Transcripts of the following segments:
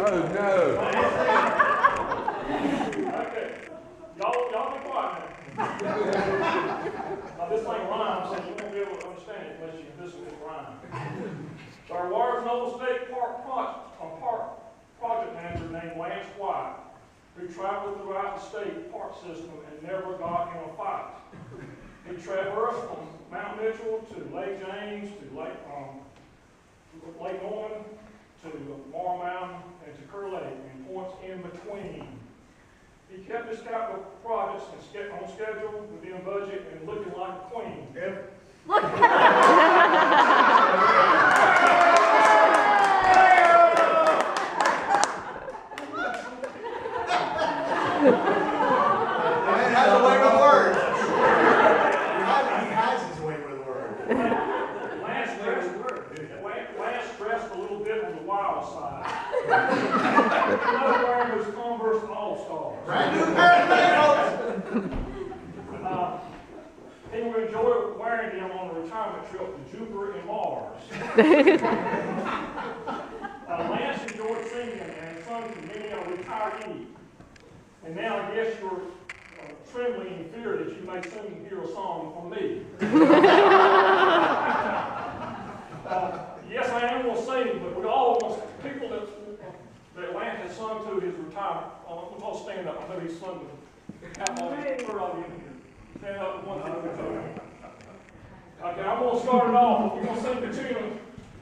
Oh no. Okay. Y'all be quiet now. Now this ain't rhyme, so you won't be able to understand it unless you listen to this rhyme. So our Warriors Noble State Park project manager named Lance White, who traveled throughout the state park system and never got in a fight. He traversed from Mount Mitchell to Lake James to Lake Norman to Morrow Mountain and to Kerr Lake and points in between. He kept his capital projects on schedule, within budget, and looking like a queen. Yep. Lance dressed a little bit on the wild side. Another wearing those Converse All-Stars. Brand new pair of pantyhose. He would enjoy wearing them on a retirement trip to Jupiter and Mars. Lance enjoyed singing and sung to many a retiree. And now I guess you're trembling in fear that you may soon hear a song from me. Yes, I am going to sing, but we all want people that Lance has sung to his retirement. Let's all stand up. I know he's sung to have all these third of you in here. Stand up one time. Okay, I'm going to start it off. We're going to sing the tune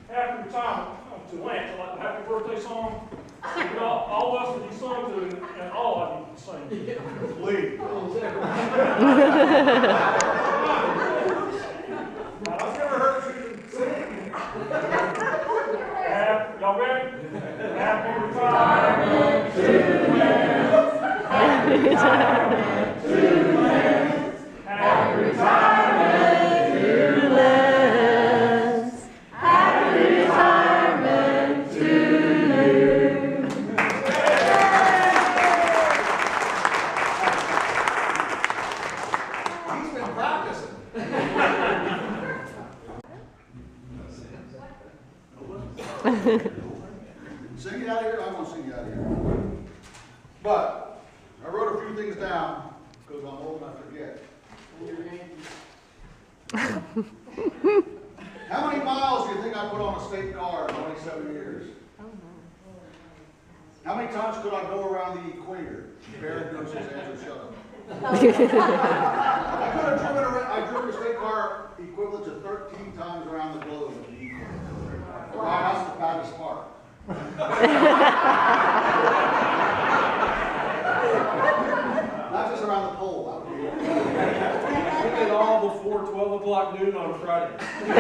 after retirement to Lance, like the happy birthday song. All of us that he sung to, and all of you can sing. Please. I've never heard you sing. Y'all ready? Happy retirement to Lance. Happy retirement to Lance. Happy retirement to Lance. Happy retirement to you. He's been practicing. Sing it out of here? I'm going to sing it out of here. But I wrote a few things down because I'm old and I forget. How many miles do you think I put on a state car in 27 years? How many times could I go around the equator? Barrett knows his answer, shut up. I drove a state car equivalent to 13 times around the globe at the equator. Right, that's the fattest part. Not just around the pole, that would be it. We did all before 12 o'clock noon on Friday. Well,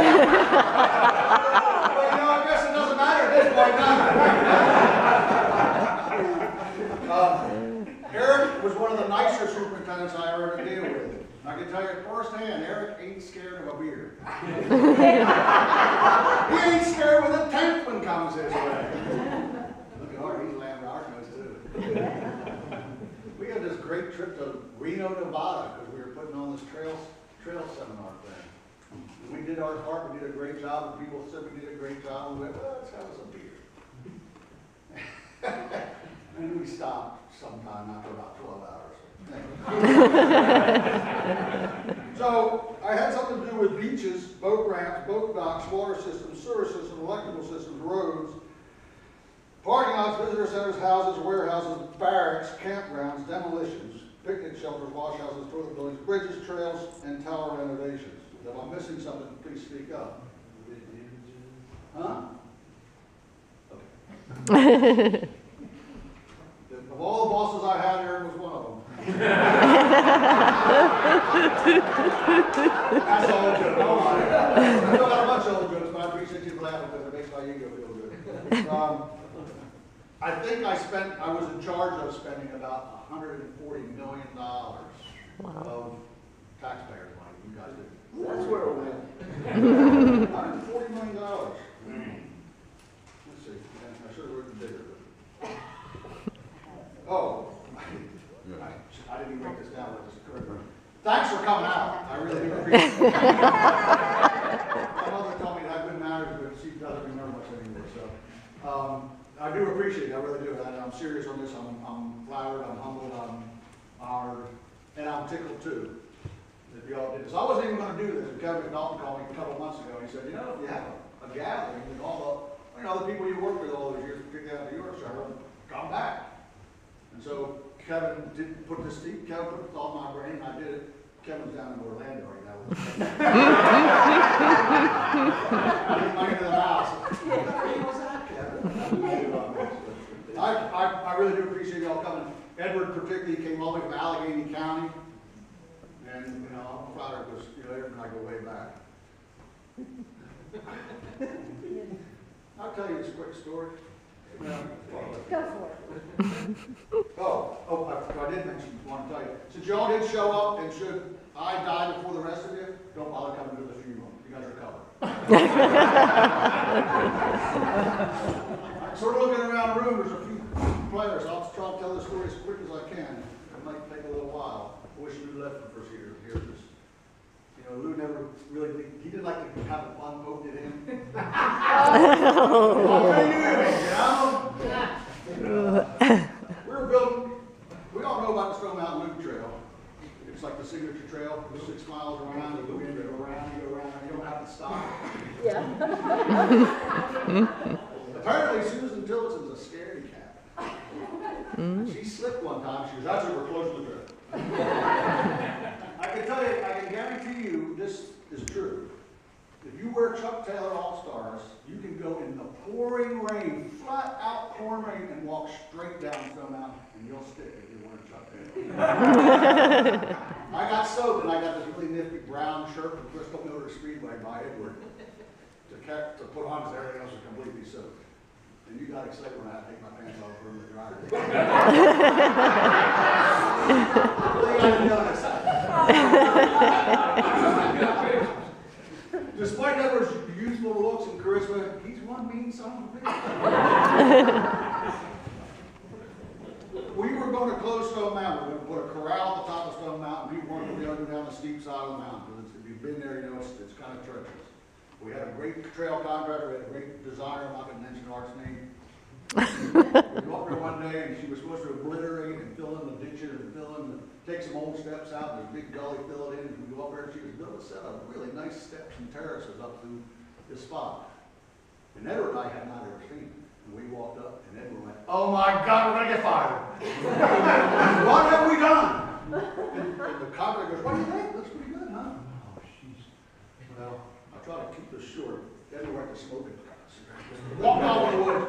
you know, I guess it doesn't matter at this point, does it? Eric was one of the nicer superintendents I ever had to deal with. I can tell you firsthand, Eric ain't scared of a beer. He ain't scared when the 10th one comes his way. Look at Art, he's laughing at our nose too. We had this great trip to Reno, Nevada, because we were putting on this trail seminar thing. We did our part, we did a great job, and people said we did a great job, and we went, well, let's have us a beer. And we stopped sometime after about 12 hours. So I had something to do with beaches, boat ramps, boat docks, water systems, sewer systems, electrical systems, roads, parking lots, visitor centers, houses, warehouses, barracks, campgrounds, demolitions, picnic shelters, wash houses, toilet buildings, bridges, trails, and tower renovations. If I'm missing something, please speak up. Huh? Okay. Of all the bosses I had, Aaron was one of them. That's all good. All right. I don't got a bunch of old jokes, but I appreciate you laughing because it makes my ego feel good. I think I was in charge of spending about $140 million of taxpayers' money. You guys did. That's where it went. $140 million. Let's see. I should have written bigger. Oh, I didn't even write this down. Thanks for coming out. I really do appreciate it. My mother told me that I've been married, but she doesn't remember much anymore, so. I do appreciate it, I really do, and I'm serious on this, I'm flattered, I'm humbled, I'm honored, and I'm tickled too, that y'all did this. I wasn't even gonna do this, and Kevin McNaughton called me a couple months ago, he said, you know, if you have a gathering with all the people you worked with all those years, particularly out of Yorkshire, come back. And so Kevin did put this, Kevin put this on my brain, and I did it. Kevin's down in Orlando right now. I'm into the house. Hey, what's that, Kevin? I really do appreciate y'all coming. Edward particularly came all the way from Allegheny County. And, you know, I'm flattered because, you know, Edward and I go way back. I'll tell you this quick story. Go for it. I did want to tell you. Since y'all did show up, and should I die before the rest of you, don't bother coming to the funeral. You guys are covered. I'm sort of looking around the room. There's a few players. I'll try to tell the story as quick as I can. It might take a little while. I wish Lou left the first year. You know, Lou never really, he didn't like to have the fun poking it in. We're building, we all know about the Stone Mountain Loop Trail. It's like the signature trail, 6 miles around, you go in, you go around, you go around, you don't have to stop. Yeah. Apparently Susan Tillison's a scaredy cat. She slipped one time, she was actually, we're close to the trail. I can tell you, I can guarantee you this is true. If you wear Chuck Taylor All-Stars, you can go in the pouring rain, flat out pouring rain, and walk straight down Stone Mountain, and you'll stick if you're wearing Chuck Taylor. I got soaked, and I got this really nifty brown shirt from Bristol Motor Speedway by Edward to put on because everything else was completely soaked. And you got excited when I had to take my pants off for the dryer. Despite Edward's youthful looks and charisma, he's one mean son of a bitch. We were going to close Stone Mountain. We were going to put a corral at the top of Stone Mountain. People weren't going to be able to go down the steep side of the mountain. Because if you've been there, you know it's kind of treacherous. We had a great trail contractor, we had a great designer, I'm not going to mention Art's name. We go up there one day and she was supposed to obliterate and fill in the ditches and take some old steps out and there's a big gully, fill it in, and we go up there and she was building a set of really nice steps and terraces up to this spot. And Edward and I had not ever seen it. And we walked up and Edward went, "Oh my God, we're going to get fired." What have we done? And the contractor goes, "What do you think? Looks pretty good, huh?" Oh, jeez. Well, I try to keep this short. Edward went to smoking. Walked off in the woods.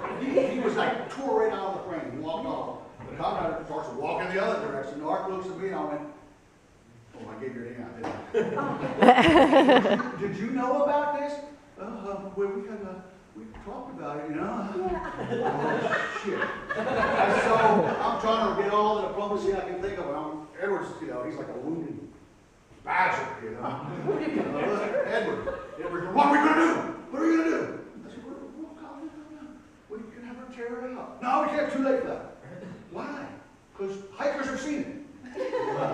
He was like, tore right out of the frame. He walked off. The contractor starts walking the other direction. Art looks at me and I went, "Oh, I gave your name out, didn't I?" Did you know about this? Well, we talked about it, you know. Oh, shit. And so I'm trying to get all the diplomacy I can think of. Edward's, you know, he's like a wounded badger, you know. Edward, what are we going to do? What are we going to do? I said, we'll calm down. We can have her tear it out. No, we can't, too late for that. Why? Because hikers have seen it. How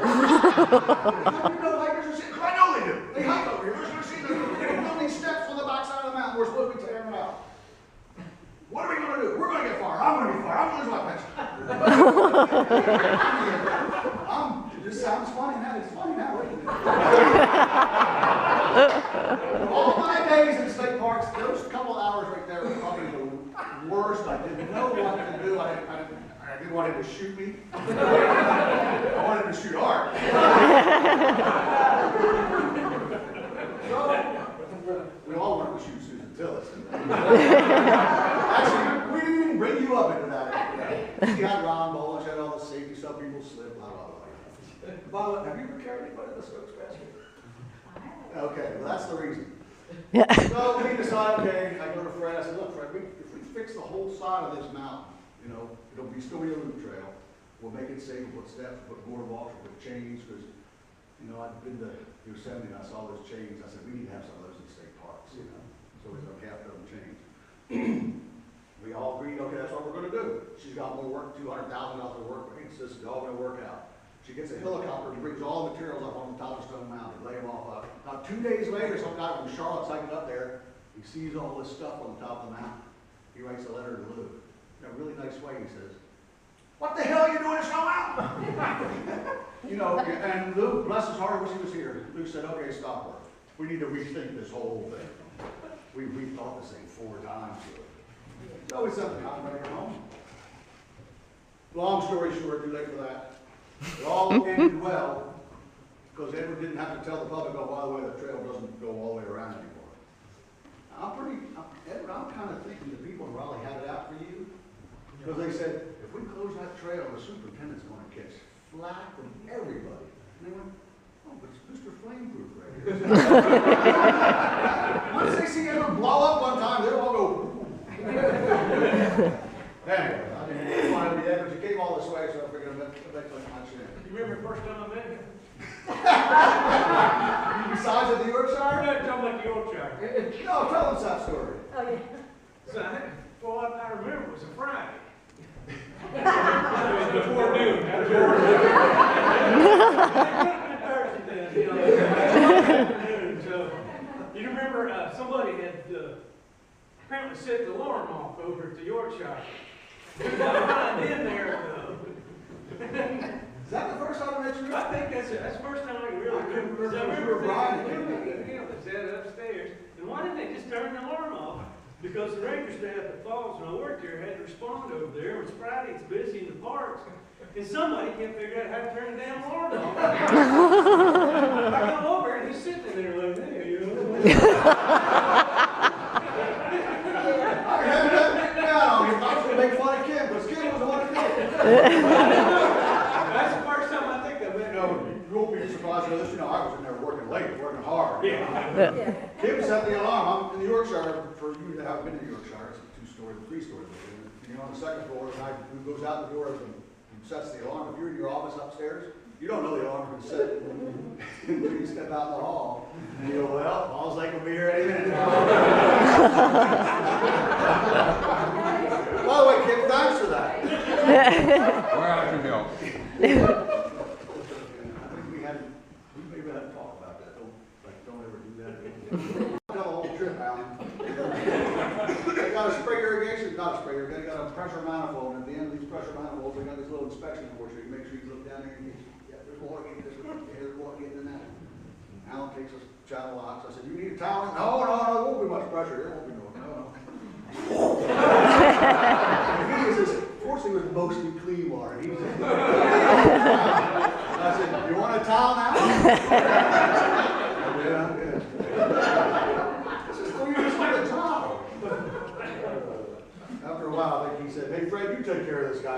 do you know hikers have seen it? Because I know they do. They hike over here. We're going to see them. They're building steps on the backside of the mountain. We're supposed to be tearing them out. What are we going to do? We're going to get fired. I'm going to be fired. I'm going to lose my pension. This sounds funny now. It's funny now, isn't it? All my days in state parks, those couple hours right there were probably the worst. I didn't know what to do. I didn't want him to shoot me. I wanted him to shoot Art. So, we all wanted to shoot Susan Tillison. Actually, we didn't even bring you up into that. She had round bowls, she had all the safety stuff, people slip, blah, blah, blah. By the way, have you ever carried anybody in the Stokes basket? Okay, well that's the reason. Yeah. So we decide, okay, I go to Fred, I said, "Look, Fred, if we fix the whole side of this mountain, you know, it'll still be a loop trail. We'll make it safe, we'll put steps, we'll put boardwalks, we'll put chains, because, you know, I've been to Yosemite and I saw those chains. I said, we need to have some of those in state parks, you know, so we don't have them chains." We all agreed, okay, that's what we're going to do. She's got more work, $200,000 of work, but this is all going to work out. She gets a helicopter and brings all the materials up on the top of Stone Mountain, lay them off up. About 2 days later, some guy from Charlotte's hiking up there, and he sees all this stuff on the top of the mountain. He writes a letter to Lou. In a really nice way, he says, "What the hell are you doing this whole mountain?" You know, and Lou, bless his heart, I wish he was here. Lou said, "Okay, stop work. We need to rethink this whole thing. We've thought this thing 4 times." So we sent the contractor home. Long story short, too late for that. It all ended well, because Edward didn't have to tell the public, "Oh, by the way, the trail doesn't go all the way around anymore." Edward, I'm kind of thinking the people in Raleigh had it out for you, because they said, if we close that trail, the superintendent's going to catch flack from everybody. And they went, "Oh, but it's Mr. Flameproof right here." Once they see Edward blow up one time, they'll all go, anyway, I didn't want to be Edward. You came all this way, so I figured I'd make my chance. You remember the first time I met him? Besides at the Yorkshire? Yeah, tell me like Yorkshire. No, tell us that story. Oh, yeah. So, well, what I remember was a Friday. It was before noon. Thursday then, you know. Afternoon. So, you remember somebody had apparently set the alarm off over at the Yorkshire. We got right in there. Is that the first time I met you? I think that's the first time I can really remember. Because I remember him that sat upstairs. And why didn't they just turn the alarm off? Because the ranger staff at Falls, when I worked there, had to respond over there. It was Friday, it's busy in the parks. And somebody can't figure out how to turn the damn alarm off. I come over and he's sitting there like, "Hey, you know." I was going to make fun of Kim, because Kim was the one who did it. That's the first time I think of it. You won't be surprised to this. You know, I was in there working late, working hard. Yeah. Yeah. Kim set the alarm. I'm in the Yorkshire. For you that haven't been to Yorkshire, it's a 2-story, 3-story building. You're on the second floor, the guy who goes out the door and sets the alarm. If you're in your office upstairs, you don't know the alarm's been set until you step out in the hall. And you go, "Well, all's they can be here any minute now." By the way, Kim, thanks for that. Where I can help? I think we maybe had to talk about that. Don't ever do that again. Tell the whole trip, Alan. They got a spray irrigation, not a spray irrigation, they got a pressure manifold, and at the end of these pressure manifolds, they got this little inspection board, so you can make sure you look down there and yeah, there's water getting this way, yeah, there's water getting in that. Alan takes us channel locks. I said, "You need a towel?" "No, there won't be much pressure. There won't be no. Fortunately, it was mostly clean water. He was just, I said, "You want a towel now?" "Yeah, I'm good." This is 3 years for the towel. After a while, I think he said, "Hey, Fred, you take care of this guy.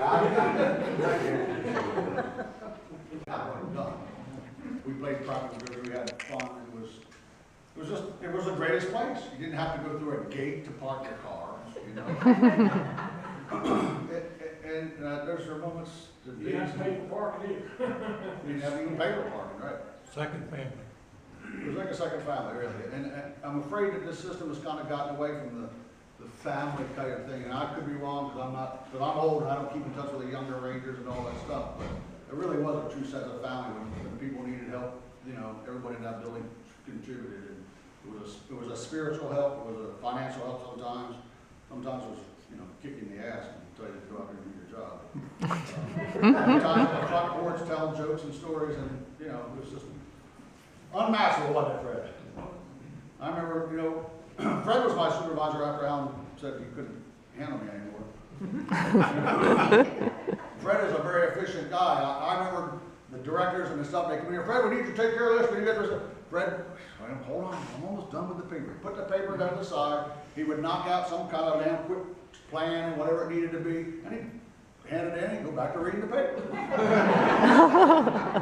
I'm done." We played Prophet River. We had fun. It was the greatest place. You didn't have to go through a gate to park your car. You know. And there's your moments. You didn't have to pay for parking either. You didn't have even pay for parking, right? Second family. It was like a second family, really. And I'm afraid that this system has kind of gotten away from the family kind of thing. And I could be wrong because I'm old and I don't keep in touch with the younger rangers and all that stuff. But it really was a true sense of family when people needed help. You know, everybody in that building contributed. And it was a spiritual help. It was a financial help sometimes. Sometimes it was, you know, kicking the ass and tell you to go out there and do your job. Sometimes on the front porch telling jokes and stories, and you know, it was just unmatchable, wasn't it, Fred? I remember, you know, Fred was my supervisor after Alan said he couldn't handle me anymore. Fred is a very efficient guy. I remember the directors and the stuff, they come in here, "Fred, we need you to take care of this, we need to get this." Fred, "Hold on, I'm almost done with the paper." Put the paper down to the side. He would knock out some kind of damn quick plan and whatever it needed to be, and he'd hand it in and go back to reading the paper.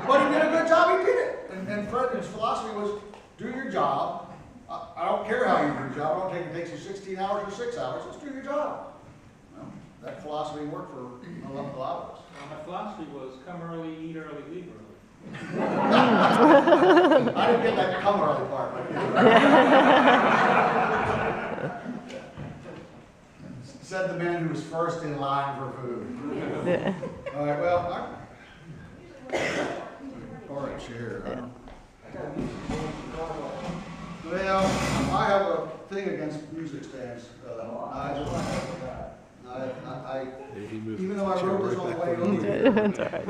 But he did a good job, he did it. And Fred's philosophy was, do your job. I don't care how you do your job. I don't think it takes you 16 hours or 6 hours. Just do your job. Well, that philosophy worked for a lot of us. My philosophy was come early, eat early, leave early. I didn't get that come early part. Said the man who was first in line for food. All right, well, or a chair. Well, I have a thing against music stands. Even though I wrote this on the way over here. That's all right.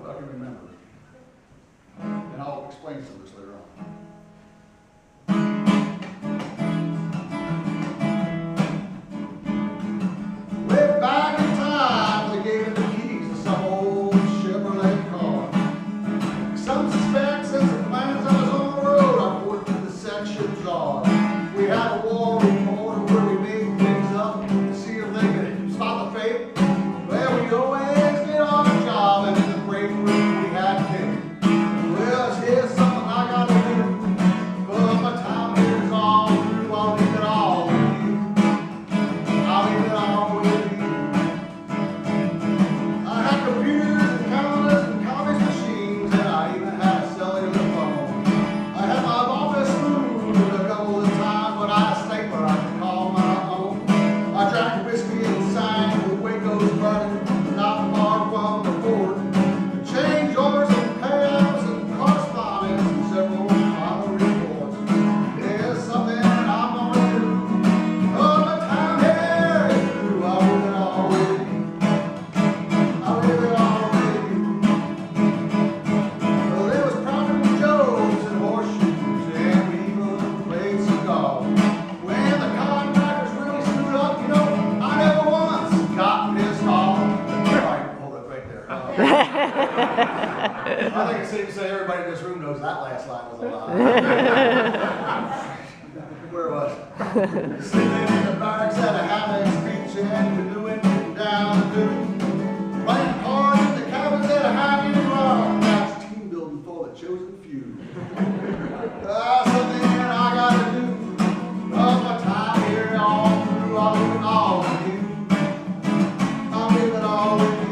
I can remember. And I'll explain some of this later on. Way back in time, they gave me the keys to some old Chevrolet car. Some suspect since the plans I was on the road, I poured through the sections on. We had a war report where we made things up to see if they could spot the fake. Well, we always did our job, and in the break room we had cake. Well, here's something I gotta do. But my time here is all through. I'll leave it all with you. I'll leave it all with you. I had computers and cameras and comics machines, and I even had a cellular phone. I had my office moved a couple of times, but I had a stapler I could call my own. I drank whiskey and sang with Waco's burning, not far from the port. Change orders and payouts and correspondence and several final reports. There's something I'm gonna do. Oh, my time here is through. I'll leave it all with you. I'll leave it all with you. Well, there was practical jokes and horseshoes, and we even played cigars. When the contractors really screwed up, you know, I never once got pissed off. All right, hold it right there. I think it's safe to say everybody in this room knows that last line was a lie. Where was it? Sleeping in the barracks at a hammock speech and canoeing down the dune. Playing cards in the cabins at a hanging rock. That's team building for the chosen few. Something I gotta do. Cause my time here all through. I'll leave it all with you. I'll leave it all with you.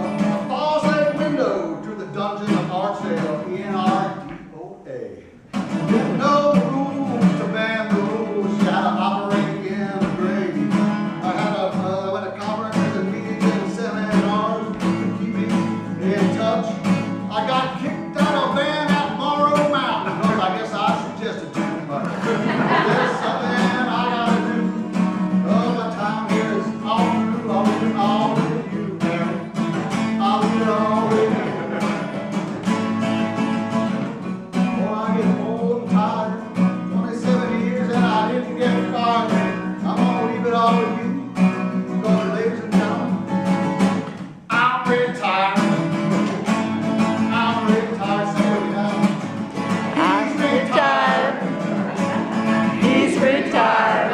A false lake window to the dungeon of Archdale, ENRDOA. Didn't know the rules to ban the rules. You had to operate in the grave. I had a went to conferences and meetings and seminars to keep me in touch. I got kicked out of van at Morrow Mountain because I guess I suggested too much. There's something I gotta do. Oh, my time here is all through. I'll leave it all with you, Mary. I'll leave it all with you. Before I get old and tired, 27 years and I didn't get fired. I'm gonna leave it all with you. Because, ladies and gentlemen, I'm retired. I'm retired. Say it now. I'm retired. He's retired.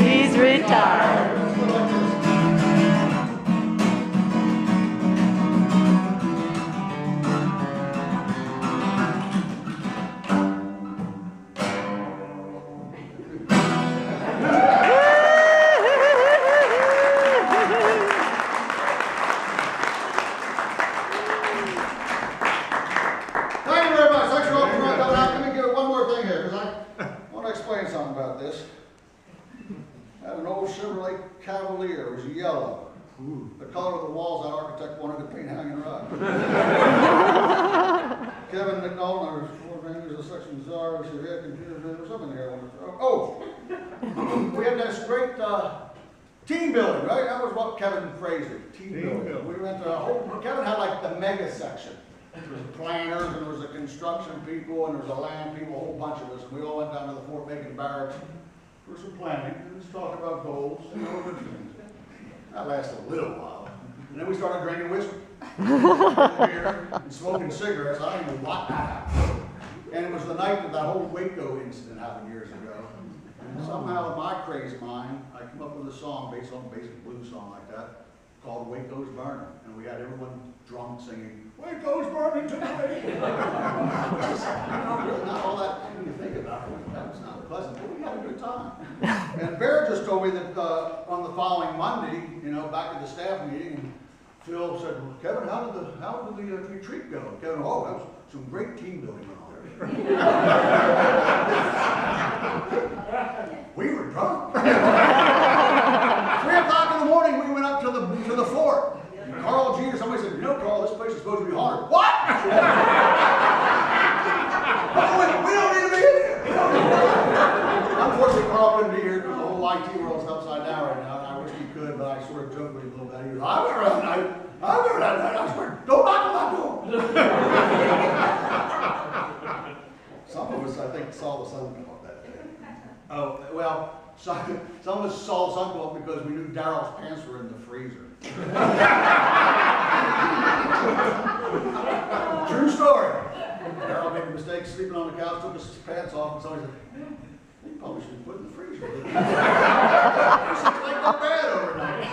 He's retired. Let's go like this. Thank you very much. Thanks for all for coming out. Let me give one more thing here, because I want to explain something about this. I had an old Chevrolet Cavalier. It was yellow. The color of the walls that architect wanted to paint hanging rock. Kevin McNulty, there was 4 fingers, a section czar, she had computer, there was something there I wanted to throw. Oh! We had this great team building, right? That was what Kevin phrased it, team building. We went to a whole, Kevin had like the mega section. There was planners, and there was the construction people, and there was the land people, a whole bunch of us. And we all went down to the Fort Macon barracks for some planning, and just talk about goals and all good things. That lasted a little while. And then we started drinking whiskey, beer, and smoking cigarettes. I don't even know what that happened. And it was the night that that whole Waco incident happened years ago. And somehow in my crazy mind, I came up with a song based on a basic blues song like that, called Waco's Burning. And we had everyone drunk singing, Waco's burning tonight. Not all that thing to think about. That was not pleasant, but we had a good time. And Bear just told me that on the following Monday, you know, back at the staff meeting, Phil said, well, Kevin, how did the retreat go? Kevin, oh, that was some great team building on there. We were drunk. 3 o'clock in the morning, we went up to the fort. Carl G or somebody said, you know, Carl, this place is supposed to be haunted. What? us, I think, saw the sun come up that day. Oh, well, some of us saw the sun come up because we knew Daryl's pants were in the freezer. True story. Daryl made a mistake sleeping on the couch, took his pants off, and somebody said, "Man, you probably should have put it in the freezer." It's like they're bad overnight.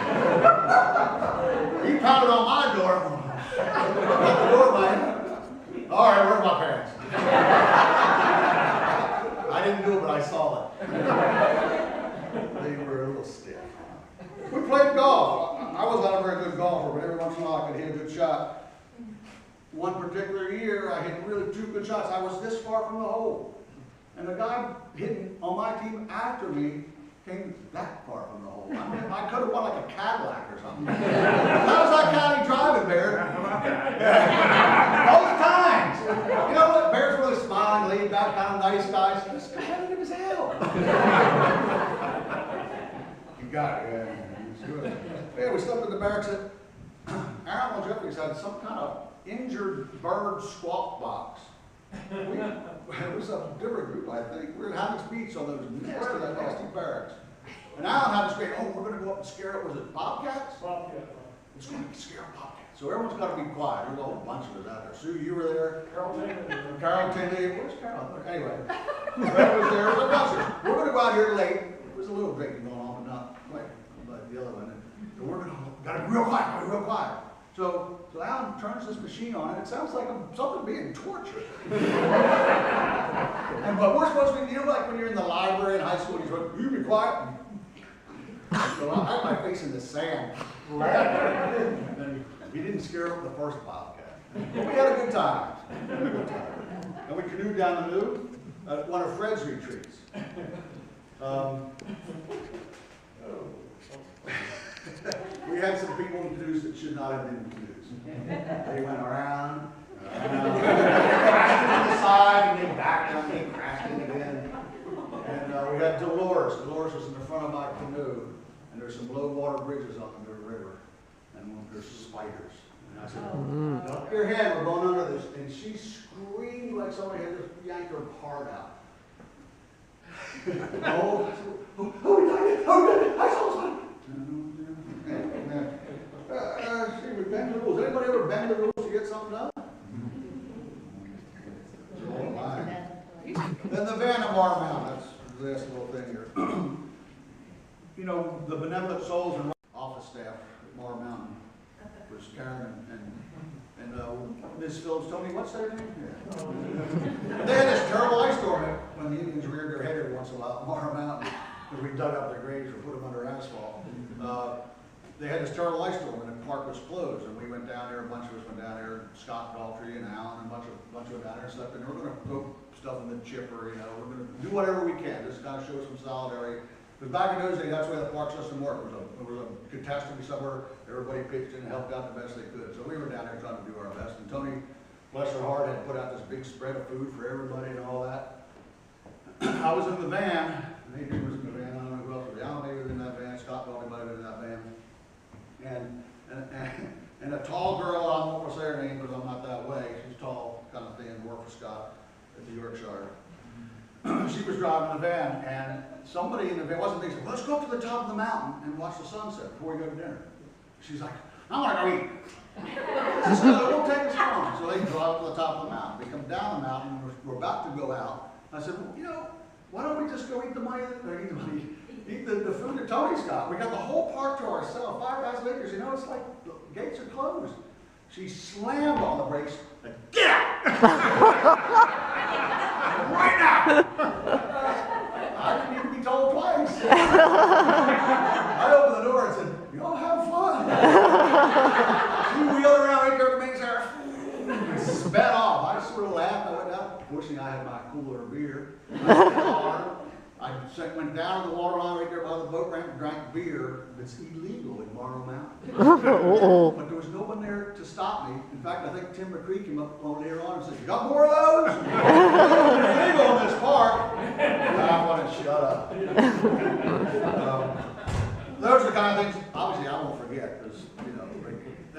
He pounded on my door. Got the door, man. All right, where's my pants? I didn't do it, but I saw it. They were a little stiff. We played golf. I was not a very good golfer, but every once in a while I could hit a good shot. One particular year, I hit really 2 good shots. I was this far from the hole. And the guy hitting on my team after me came that far from the hole. I mean, I could have won like a Cadillac or something. How's that county driving, Bear? Those times. You know what? Bear's really smiling, laid back, kind of nice guy. This competitive as hell. You got it, yeah. It's good. Yeah, we slept in the barracks at Aaron Jeffries had some kind of injured bird squawk box. It was a different group, I think. We were in Hammock's Beach on those nasty barracks. And Alan had to scream, "Oh, we're going to go up and scare it." Was it bobcats? Bobcat. It's going to be scare bobcats. So everyone's got to be quiet. There's a whole bunch of us out there. Sue, you were there. Carol Taylor. Carol Tinley. Where's Carol? Anyway, Fred was there. We're going to go out here late. There was a little drinking going on, but not quite like the other one. So we're going to got to be real quiet. Got to be real quiet. So Alan turns this machine on, and it sounds like something being tortured. But we're supposed to be, you know, like when you're in the library in high school, and you're supposed to be quiet. So I had my face in the sand. And we didn't scare up the first bobcat. But we had a good time. And we canoed down the New at one of Fred's retreats. We had some people in canoes that should not have been in canoes. They went around, crashed into the side, and they backed on me, crashed in again. And we had Dolores. Dolores was in the front of my canoe, and there's some low water bridges on the river, and there's spiders. And I said, "Duck your head, we're going under this." And she screamed like somebody had just yanked her heart out. I saw something. See, we bend the rules. Anybody ever bend the rules to get something done? Then the van at Mar Mountain, that's the last little thing here. You know, the benevolent souls and office staff at Mar Mountain was Karen and Ms. Phillips told me, what's their name? Yeah. They had this terrible ice storm when the Indians reared their head every once in a while at Mar Mountain, because we dug up their graves or put them under asphalt. They had this terrible ice storm and the park was closed, and we went down there. A bunch of us went down there. Scott Daltrey and Alan and a bunch of them down there and slept. And we're going to put stuff in the chipper. You know, we're going to do whatever we can. Just kind of show some solidarity. Because back in those days, that's the way the park system worked. There was a catastrophe somewhere. Everybody pitched in and helped out the best they could. So we were down there trying to do our best. And Tony, bless her heart, had put out this big spread of food for everybody and all that. I was in the van. Adrian was in the van. I don't know who else was. Alan maybe was in that van. Scott probably might have been in that van. And a tall girl, I won't say her name because I'm not that way. She's tall, kind of thin, worked for Scott at the Yorkshire. She was driving the van, and somebody in the van, wasn't me, said, "Let's go up to the top of the mountain and watch the sunset before we go to dinner." She's like, "I want to go eat." She said, "It won't take us long." So they drive to the top of the mountain. We come down the mountain, and we're about to go out. I said, "Well, you know, why don't we just go eat the money, eat the food that Tony's got? We got the whole park to ourselves, 5,000 acres. You know, it's like the gates are closed." She slammed on the brakes and "Get out! Right now!" I didn't need to be told twice. I opened the door and said, "Y'all have fun." She wheeled around right there at the main center, sped off. I sort of laughed. I went down. Fortunately, I had my cooler of beer. I went down to the water line right there by the boat ramp and drank beer that's illegal in Morrow Mountain. But there was no one there to stop me. In fact, I think Tim McCree came up later on and said, "You got more of those?" They're illegal in this park. And I want to shut up. Those are the kind of things, obviously, I won't forget. Because, you know,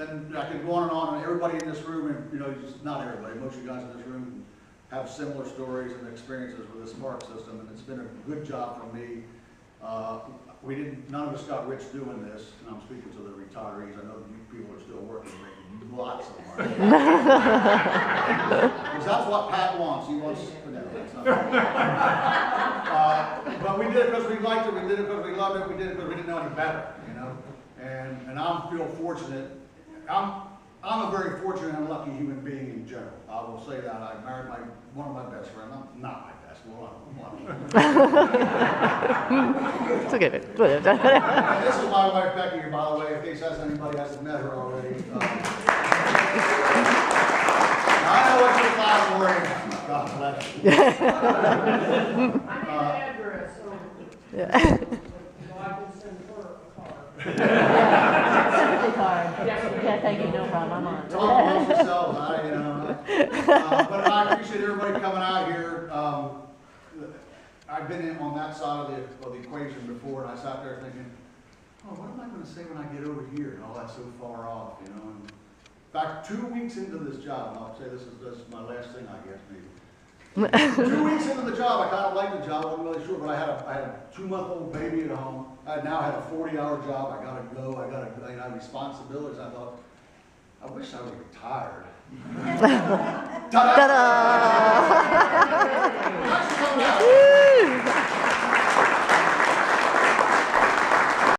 and I could go on, and everybody in this room, and, you know, just not everybody, most of you guys in this room have similar stories and experiences with this park system, and it's been a good job for me. None of us got rich doing this, and I'm speaking to the retirees. I know that you people are still working, making lots of money. Because that's what Pat wants. He wants, no, that's not. But we did it because we liked it, we did it because we loved it, we did it because we didn't know any better, you know? And I feel fortunate. I'm a very fortunate and lucky human being in general. I will say that. I married one of my best friends. Not my best, one. It's okay. And this is my wife, Becky, by the way, in case anybody hasn't met her already. I know what you're glad worrying about. God bless you. I need an address, so Yeah. I can send her a card. Sympathy card. Yeah, thank you, no problem, I'm on. Talk amongst yourselves, you know. But I appreciate everybody coming out here. I've been in on that side of the equation before, and I sat there thinking, oh, what am I going to say when I get over here? And all that's so far off, you know. And in fact, 2 weeks into this job, and I'll say this is my last thing, I guess, maybe. 2 weeks into the job, I kind of liked the job. I wasn't really sure, but I had a 2-month-old baby at home. I now had a 40-hour job. I got to go. I had responsibilities. I thought, I wish I was retired. Ta-da! Ta-da! That's coming out.